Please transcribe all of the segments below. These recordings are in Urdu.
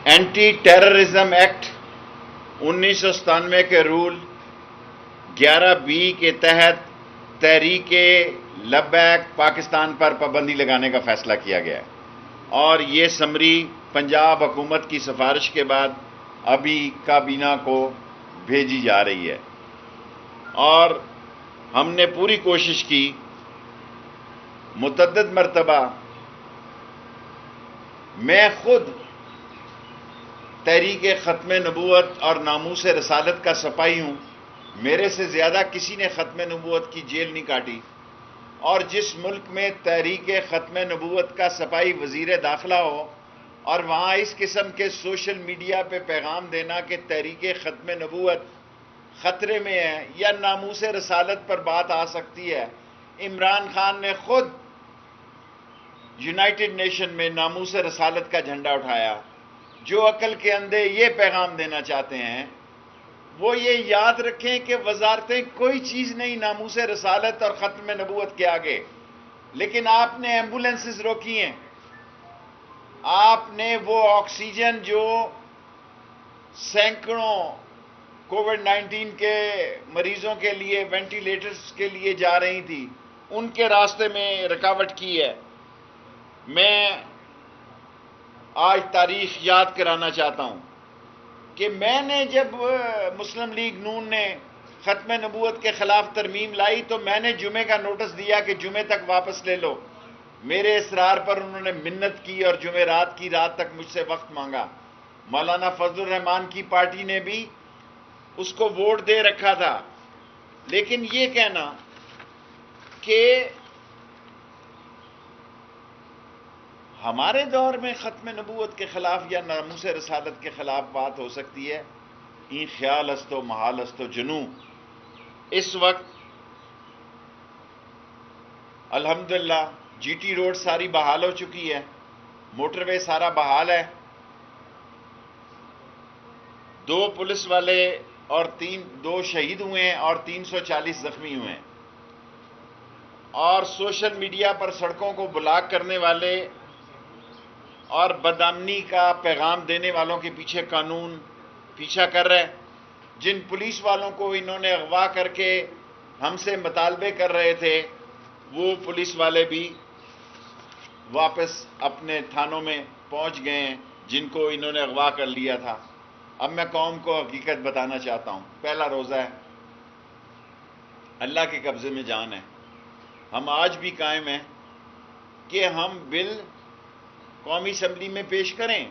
اینٹی ٹیررزم ایکٹ 1997 کے رول 11B کے تحت تحریک لبیک پاکستان پر پابندی لگانے کا فیصلہ کیا گیا ہے، اور یہ سمری پنجاب حکومت کی سفارش کے بعد ابھی کابینہ کو بھیجی جا رہی ہے، اور ہم نے پوری کوشش کی، متعدد مرتبہ میں خود تحریک ختم نبوت اور ناموس رسالت کا سپاہی ہوں، میرے سے زیادہ کسی نے ختم نبوت کی جیل نہیں کاٹی، اور جس ملک میں تحریک ختم نبوت کا سپاہی وزیر داخلہ ہو اور وہاں اس قسم کے سوشل میڈیا پہ پیغام دینا کہ تحریک ختم نبوت خطرے میں ہے یا ناموس رسالت پر بات آ سکتی ہے، عمران خان نے خود یونائٹڈ نیشن میں ناموس رسالت کا جھنڈا اٹھایا۔ جو عقل کے اندھے یہ پیغام دینا چاہتے ہیں وہ یہ یاد رکھیں کہ وزارتیں کوئی چیز نہیں ناموس رسالت اور ختم نبوت کے آگے، لیکن آپ نے ایمبولینسز روکی ہیں، آپ نے وہ آکسیجن جو سینکڑوں کووڈ-19 کے مریضوں کے لیے وینٹیلیٹرز کے لیے جا رہی تھی، ان کے راستے میں رکاوٹ کی ہے۔ میں آج تاریخ یاد کرانا چاہتا ہوں کہ میں نے جب مسلم لیگ نون نے ختم نبوت کے خلاف ترمیم لائی تو میں نے جمعے کا نوٹس دیا کہ جمعے تک واپس لے لو، میرے اصرار پر انہوں نے منت کی اور جمعرات کی رات تک مجھ سے وقت مانگا۔ مولانا فضل الرحمان کی پارٹی نے بھی اس کو ووٹ دے رکھا تھا، لیکن یہ کہنا کہ ہمارے دور میں ختم نبوت کے خلاف یا ناموس رسالت کے خلاف بات ہو سکتی ہے، این خیال است و محال است و جنو۔ اس وقت الحمدللہ جی ٹی روڈ ساری بحال ہو چکی ہے، موٹر وے سارا بحال ہے، 2 پولیس والے اور 2 شہید ہوئے ہیں اور 340 زخمی ہوئے ہیں، اور سوشل میڈیا پر سڑکوں کو بلاک کرنے والے اور بدامنی کا پیغام دینے والوں کے پیچھے قانون پیچھا کر رہے ہیں۔ جن پولیس والوں کو انہوں نے اغوا کر کے ہم سے مطالبے کر رہے تھے وہ پولیس والے بھی واپس اپنے تھانوں میں پہنچ گئے ہیں جن کو انہوں نے اغوا کر لیا تھا۔ اب میں قوم کو حقیقت بتانا چاہتا ہوں، پہلا روزہ ہے، اللہ کے قبضے میں جان ہے، ہم آج بھی قائم ہیں کہ ہم بل قومی اسمبلی میں پیش کریں،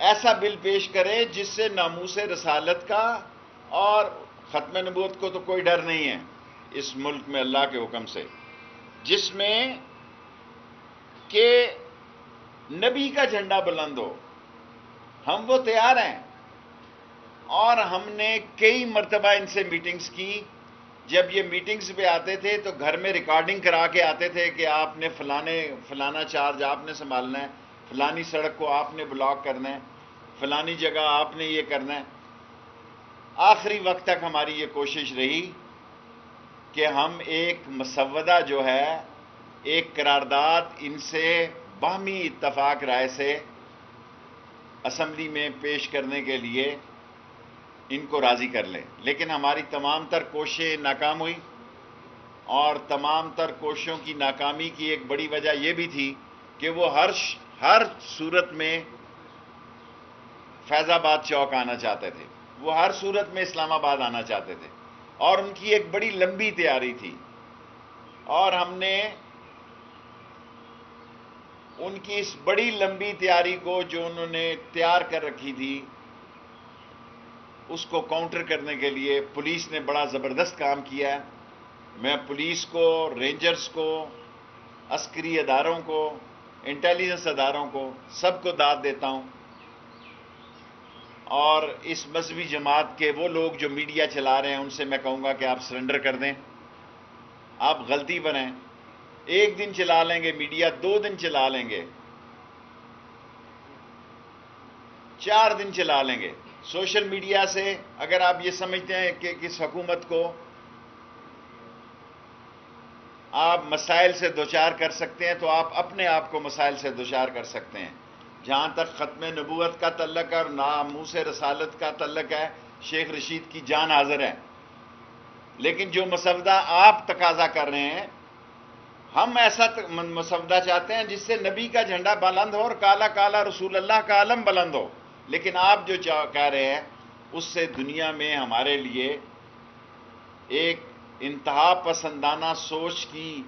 ایسا بل پیش کریں جس سے ناموس رسالت کا اور ختم نبوت کو تو کوئی ڈر نہیں ہے اس ملک میں اللہ کے حکم سے، جس میں کہ نبی کا جھنڈا بلند ہو، ہم وہ تیار ہیں۔ اور ہم نے کئی مرتبہ ان سے میٹنگز کی، جب یہ میٹنگز پہ آتے تھے تو گھر میں ریکارڈنگ کرا کے آتے تھے کہ آپ نے فلانا چارج آپ نے سنبھالنا ہے، فلانی سڑک کو آپ نے بلاک کرنا ہے، فلانی جگہ آپ نے یہ کرنا ہے۔ آخری وقت تک ہماری یہ کوشش رہی کہ ہم ایک مسودہ جو ہے، ایک قرارداد ان سے باہمی اتفاق رائے سے اسمبلی میں پیش کرنے کے لیے ان کو راضی کر لیں، لیکن ہماری تمام تر کوششیں ناکام ہوئی، اور تمام تر کوششوں کی ناکامی کی ایک بڑی وجہ یہ بھی تھی کہ وہ ہر صورت میں فیض آباد چوک آنا چاہتے تھے، وہ ہر صورت میں اسلام آباد آنا چاہتے تھے، اور ان کی ایک بڑی لمبی تیاری تھی، اور ہم نے ان کی اس بڑی لمبی تیاری کو جو انہوں نے تیار کر رکھی تھی اس کو کاؤنٹر کرنے کے لیے پولیس نے بڑا زبردست کام کیا ہے۔ میں پولیس کو، رینجرز کو، عسکری اداروں کو، انٹیلیجنس اداروں کو، سب کو داد دیتا ہوں، اور اس مذہبی جماعت کے وہ لوگ جو میڈیا چلا رہے ہیں ان سے میں کہوں گا کہ آپ سرنڈر کر دیں، آپ غلطی بنیں، 1 دن چلا لیں گے میڈیا، 2 دن چلا لیں گے، 4 دن چلا لیں گے، سوشل میڈیا سے اگر آپ یہ سمجھتے ہیں کہ کس حکومت کو آپ مسائل سے دوچار کر سکتے ہیں تو آپ اپنے آپ کو مسائل سے دوچار کر سکتے ہیں۔ جہاں تک ختم نبوت کا تعلق ہے اور ناموس رسالت کا تعلق ہے، شیخ رشید کی جان حاضر ہے، لیکن جو مسودہ آپ تقاضا کر رہے ہیں، ہم ایسا مسودہ چاہتے ہیں جس سے نبی کا جھنڈا بلند ہو اور کالا کالا رسول اللہ کا علم بلند ہو، لیکن آپ جو کہہ رہے ہیں اس سے دنیا میں ہمارے لیے ایک انتہا پسندانہ سوچ کی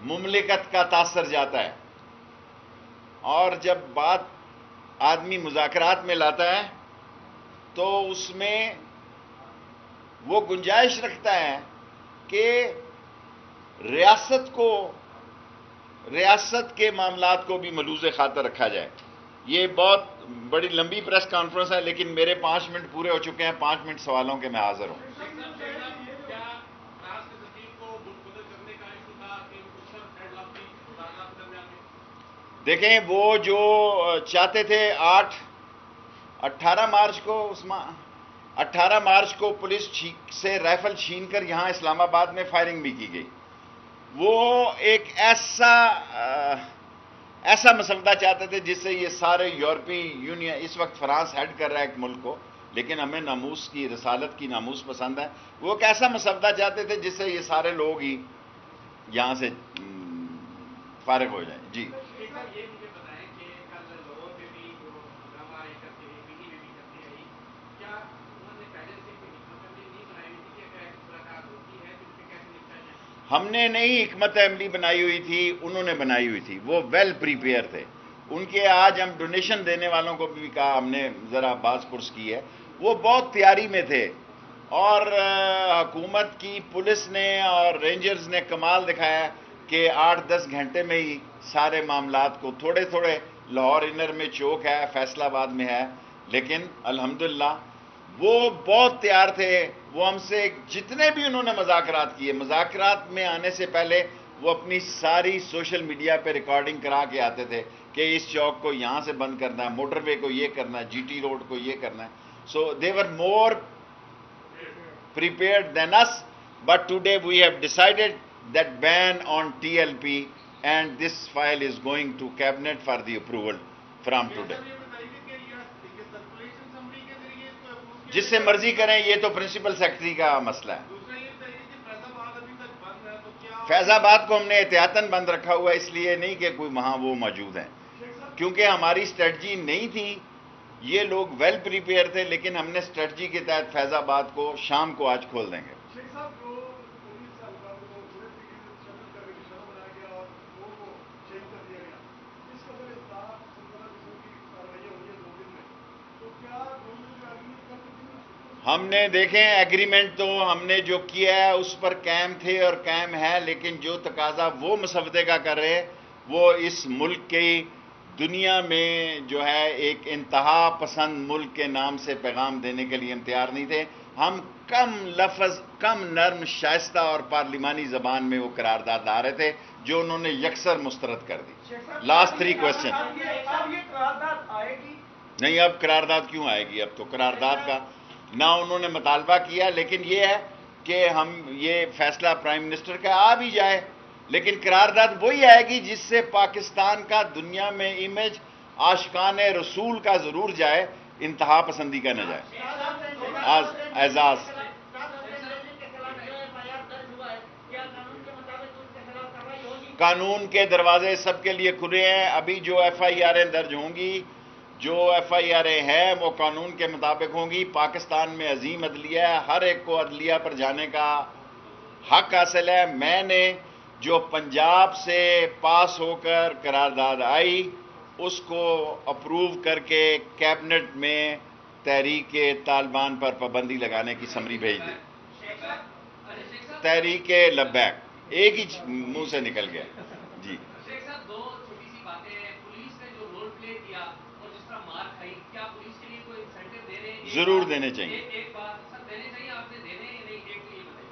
مملکت کا تاثر جاتا ہے، اور جب بات آدمی مذاکرات میں لاتا ہے تو اس میں وہ گنجائش رکھتا ہے کہ ریاست کے معاملات کو بھی ملوز خاطر رکھا جائے۔ یہ بہت بڑی لمبی پریس کانفرنس ہے، لیکن میرے 5 منٹ پورے ہو چکے ہیں، 5 منٹ سوالوں کے میں حاضر ہوں۔ دیکھیں، وہ جو چاہتے تھے 18 مارچ کو پولیس سے رائفل چھین کر یہاں اسلام آباد میں فائرنگ بھی کی گئی، وہ ایک ایسا مسودہ چاہتے تھے جس سے یہ سارے یورپی یونین، اس وقت فرانس ہیڈ کر رہا ہے ایک ملک کو، لیکن ہمیں ناموس کی، رسالت کی ناموس پسند ہے، وہ ایک ایسا مسودہ چاہتے تھے جس سے یہ سارے لوگ ہی یہاں سے فارغ ہو جائیں۔ جی ہم نے نہیں حکمت عملی بنائی ہوئی تھی، انہوں نے بنائی ہوئی تھی، وہ ویل پریپیئر تھے۔ ان کے آج ہم ڈونیشن دینے والوں کو بھی کہا، ہم نے ذرا باز پرس کی ہے، وہ بہت تیاری میں تھے، اور حکومت کی پولیس نے اور رینجرز نے کمال دکھایا کہ 8-10 گھنٹے میں ہی سارے معاملات کو، تھوڑے تھوڑے لاہور انر میں چوک ہے، فیصل آباد میں ہے، لیکن الحمدللہ وہ بہت تیار تھے۔ وہ ہم سے جتنے بھی انہوں نے مذاکرات کیے، مذاکرات میں آنے سے پہلے وہ اپنی ساری سوشل میڈیا پہ ریکارڈنگ کرا کے آتے تھے کہ اس چوک کو یہاں سے بند کرنا ہے، موٹر وے کو یہ کرنا ہے، جی ٹی روڈ کو یہ کرنا ہے۔ سو دے ور مور prepared than us, but today we have decided that ban on TLP, and this file is going to cabinet for the approval from today. جس سے مرضی کریں، یہ تو پرنسپل سیکرٹری کا مسئلہ ہے۔ فیض آباد کو ہم نے احتیاطاً بند رکھا ہوا ہے، اس لیے نہیں کہ کوئی وہاں وہ موجود ہیں، کیونکہ ہماری اسٹریٹجی نہیں تھی، یہ لوگ ویل پریپیئر تھے، لیکن ہم نے اسٹریٹجی کے تحت فیض آباد کو شام کو آج کھول دیں گے۔ ہم نے دیکھیں ایگریمنٹ تو ہم نے جو کیا ہے اس پر قائم تھے اور قائم ہے، لیکن جو تقاضا وہ مسودے کا کر رہے، وہ اس ملک کی دنیا میں جو ہے ایک انتہا پسند ملک کے نام سے پیغام دینے کے لیے ہم تیار نہیں تھے۔ ہم کم لفظ، کم نرم، شائستہ اور پارلیمانی زبان میں وہ قرارداد لا رہے تھے جو انہوں نے یکسر مسترد کر دی۔ Last 3 question. نہیں، اب قرارداد کیوں آئے گی؟ اب تو قرارداد کا نہ انہوں نے مطالبہ کیا، لیکن یہ ہے کہ ہم یہ فیصلہ پرائم منسٹر کا آ بھی جائے، لیکن قرارداد وہی آئے گی جس سے پاکستان کا دنیا میں امیج عاشقان رسول کا ضرور جائے، انتہا پسندی کا نہ جائے۔ اعزاز قانون کے دروازے سب کے لیے کھلے ہیں۔ ابھی جو ایف آئی آریں درج ہوں گی، جو ایف آئی آریں ہیں، وہ قانون کے مطابق ہوں گی۔ پاکستان میں عظیم عدلیہ ہے، ہر ایک کو عدلیہ پر جانے کا حق حاصل ہے۔ میں نے جو پنجاب سے پاس ہو کر قرارداد آئی، اس کو اپروو کر کے کیبنٹ میں تحریک طالبان پر پابندی لگانے کی سمری بھیج دی۔ تحریک لبیک ایک ہی منہ سے نکل گیا۔ جی ضرور دینے چاہیے۔ ایک بات سر دینے چاہیے، آپ نے دینے ہی نہیں، ایک تو یہ بتائیے۔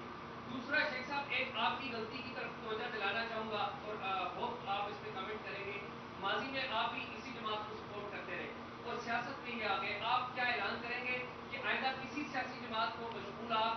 دوسرا شیخ صاحب، ایک آپ کی غلطی کی طرف توجہ دلانا چاہوں گا اور ہوپ آپ اس پہ کمنٹ کریں گے۔ ماضی میں آپ بھی اسی جماعت کو سپورٹ کرتے رہے اور سیاست میں ہی آگے، آپ کیا اعلان کریں گے کہ آئندہ کسی سیاسی جماعت کو مشغول آپ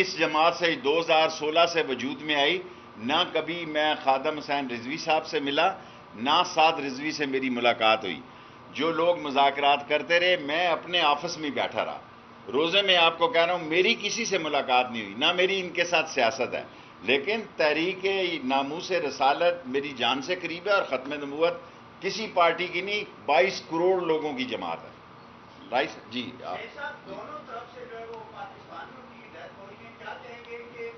اس جماعت سے 2016 سے وجود میں آئی، نہ کبھی میں خادم حسین رضوی صاحب سے ملا، نہ سعد رضوی سے میری ملاقات ہوئی۔ جو لوگ مذاکرات کرتے رہے، میں اپنے آفس میں بیٹھا رہا۔ روزے میں آپ کو کہہ رہا ہوں، میری کسی سے ملاقات نہیں ہوئی، نہ میری ان کے ساتھ سیاست ہے، لیکن تحریک ناموس رسالت میری جان سے قریب ہے، اور ختم نبوت کسی پارٹی کی نہیں، 22 کروڑ لوگوں کی جماعت ہے۔ رائٹ جی دونوں طرف سے جو ہے وہ پاکستانیوں کی ڈیتھ ہو رہی ہے، کیا کہیں گے کہ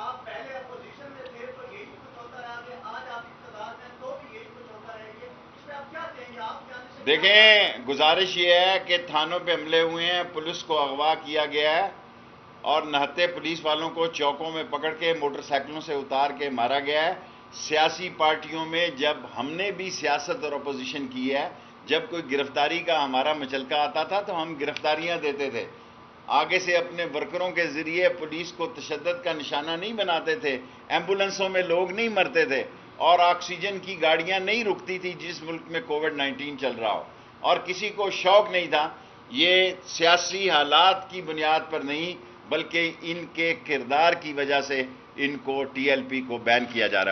آپ پہلے اپوزیشن میں تھے تو یہی کچھ ہوتا رہا، کہ آج آپ اقتدار میں تو بھی یہی کچھ ہوتا رہے گا، اس پہ آپ کیا کہیں گے؟ آپ جانے سے دیکھیں، گزارش یہ ہے کہ تھانوں پہ حملے ہوئے ہیں، پولیس کو اغوا کیا گیا ہے، اور نہتے پولیس والوں کو چوکوں میں پکڑ کے موٹر سائیکلوں سے اتار کے مارا گیا ہے۔ سیاسی پارٹیوں میں جب ہم نے بھی سیاست اور اپوزیشن کی ہے، جب کوئی گرفتاری کا ہمارا مچلکا آتا تھا تو ہم گرفتاریاں دیتے تھے، آگے سے اپنے ورکروں کے ذریعے پولیس کو تشدد کا نشانہ نہیں بناتے تھے، ایمبولنسوں میں لوگ نہیں مرتے تھے، اور آکسیجن کی گاڑیاں نہیں رکتی تھی جس ملک میں کووڈ 19 چل رہا ہو، اور کسی کو شوق نہیں تھا۔ یہ سیاسی حالات کی بنیاد پر نہیں، بلکہ ان کے کردار کی وجہ سے ان کو ٹی ایل پی کو بین کیا جا رہا ہے۔